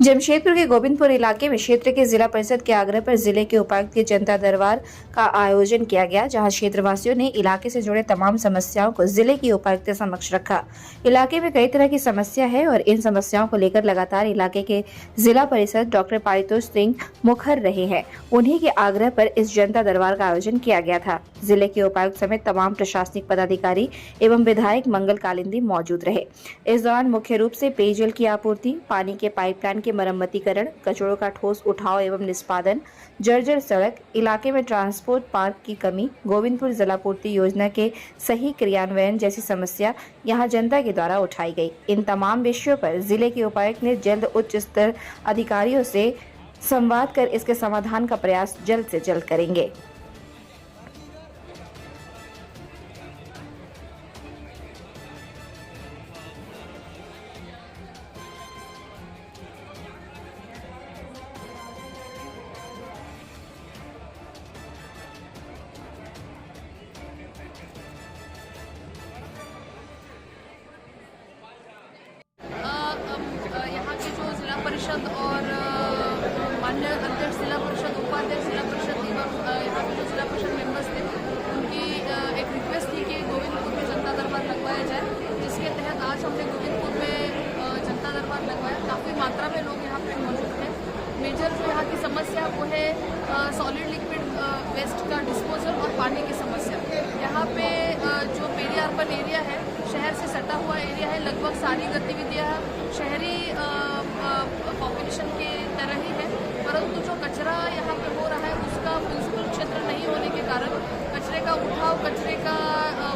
जमशेदपुर के गोविंदपुर इलाके में क्षेत्र के जिला परिषद के आग्रह पर जिले के उपायुक्त के जनता दरबार का आयोजन किया गया, जहां क्षेत्रवासियों ने इलाके से जुड़े तमाम समस्याओं को जिले की उपायुक्त के समक्ष रखा। इलाके में कई तरह की समस्या है और इन समस्याओं को लेकर लगातार इलाके के जिला परिषद डॉक्टर पारितोष सिंह मुखर रहे हैं। उन्हीं के आग्रह पर इस जनता दरबार का आयोजन किया गया था। जिले के उपायुक्त समेत तमाम प्रशासनिक पदाधिकारी एवं विधायक मंगल कालिंदी मौजूद रहे। इस दौरान मुख्य रूप से पेयजल की आपूर्ति, पानी के पाइपलाइन के मरम्मतीकरण, कचड़ों का ठोस उठाव एवं निष्पादन, जर्जर सड़क, इलाके में ट्रांसपोर्ट पार्क की कमी, गोविंदपुर जलापूर्ति योजना के सही क्रियान्वयन जैसी समस्या यहां जनता के द्वारा उठाई गई। इन तमाम विषयों पर जिले के उपायुक्त ने जल्द उच्च स्तर अधिकारियों से संवाद कर इसके समाधान का प्रयास जल्द से जल्द करेंगे। यहाँ के जो जिला परिषद और मान्य अध्यक्ष जिला परिषद, उपाध्यक्ष जिला परिषद एवं यहाँ के जो जिला परिषद मेंबर्स थे, उनकी एक रिक्वेस्ट थी कि गोविंदपुर में जनता दरबार लगवाया जाए, जिसके तहत आज हमने गोविंदपुर में जनता दरबार लगवाया। काफ़ी मात्रा में लोग यहाँ पे मौजूद थे। मेजर जो यहाँ की समस्या वो है सॉलिड लिक्विड वेस्ट का डिस्पोजल और पानी की समस्या। यहाँ पे जो पेरी अर्बन एरिया है, शहर से सटा हुआ एरिया है, लगभग सारी गतिविधियाँ शहरी पॉपुलेशन के तरह ही है, परंतु जो कचरा यहाँ पे हो रहा है उसका म्यूनसिपल क्षेत्र नहीं होने के कारण कचरे का उठाव, कचरे का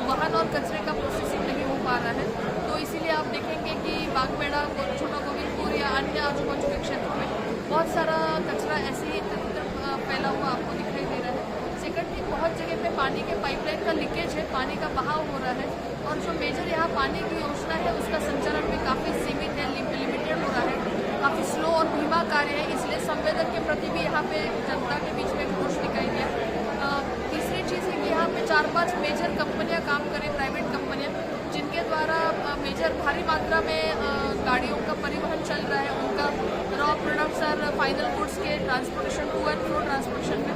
वहन और कचरे का प्रोसेसिंग नहीं हो पा रहा है। तो इसीलिए आप देखेंगे कि बागबेड़ा, छोटा गोविंदपुर या अन्य आजू बाजू के क्षेत्रों में बहुत सारा कचरा ऐसे ही फैला हुआ आपको दिखाई दे रहा है। सेकेंडली, बहुत जगह पे पानी के पाइपलाइन का लीकेज है, पानी का बहाव हो रहा है और जो मेजर यहाँ पानी की योजना है उसका संचालन भी काफ़ी सीमित है, लिमिटेड हो रहा है, काफ़ी स्लो और धीमा कार्य है। इसलिए संवेदन के प्रति भी यहाँ पे जनता के बीच में रोष दिखाई दिया। तीसरी चीज़ है कि यहाँ पे 4-5 मेजर कंपनियाँ काम करें, प्राइवेट कंपनियाँ, जिनके द्वारा मेजर भारी मात्रा में गाड़ियों का परिवहन चल रहा है। उनका रॉ प्रोडक्ट्स और फाइनल गुड्स के transportation, to and fro transportation में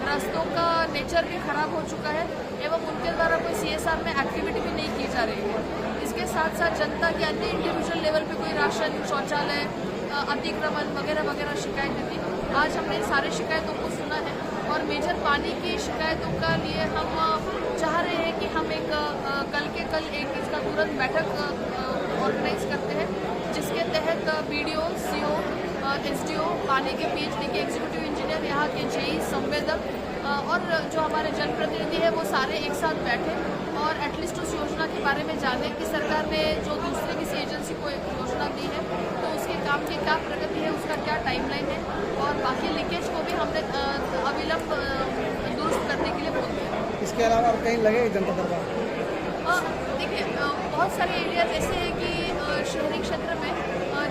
रास्तों का नेचर भी खराब हो चुका है एवं उनके द्वारा कोई CSR में एक्टिविटी भी नहीं की जा रही है। इसके साथ साथ जनता के अन्य इंडिविजुअल लेवल पे कोई राशन, शौचालय, अतिक्रमण वगैरह वगैरह शिकायतें थी। आज हमने सारे शिकायतों को सुना है और मेजर पानी की शिकायतों का लिए हम चाह रहे हैं कि हम एक कल एक इसका तुरंत बैठक ऑर्गेनाइज करते हैं, जिसके तहत BDO, CO, SDO, पानी के PhD के एग्जीक्यूटिव इंजीनियर, यहाँ के JE, संवेदक और जो हमारे जनप्रतिनिधि है वो सारे एक साथ बैठे और एटलीस्ट उस योजना के बारे में जाने कि सरकार ने जो दूसरे किसी एजेंसी को एक योजना दी है तो उसके काम की क्या प्रगति है, उसका क्या टाइमलाइन है और बाकी लीकेज को भी हमने अविलंब दुरुस्त करने के लिए बोलते हैं। इसके अलावा और कहीं लगेगा जनता दरबार? देखिए, बहुत सारे एरियाज ऐसे हैं कि शहरी क्षेत्र में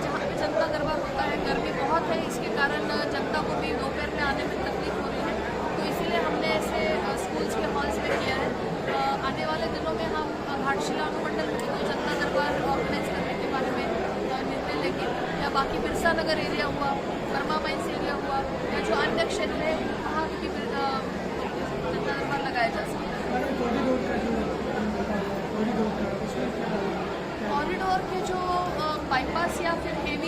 जहाँ पे जनता दरबार होता है, गर्मी बहुत है, इसके कारण जनता को भी दोपहर में आने में तकलीफ हो रही है। तो इसीलिए हमने ऐसे स्कूल्स के हॉल्स में किया है। आने वाले दिनों में हम घाटशिला अनुमंडल में कोई जनता दरबार ऑर्गेनाइज करने के बारे में निर्णय लेंगे, या बाकी बिरसा नगर एरिया हुआ, वर्मा माइंस एरिया हुआ, या जो अन्य क्षेत्र है वहाँ भी जनता दरबार लगाया जा सकता है। कॉरिडोर के जो बाईपास या फिर हेवी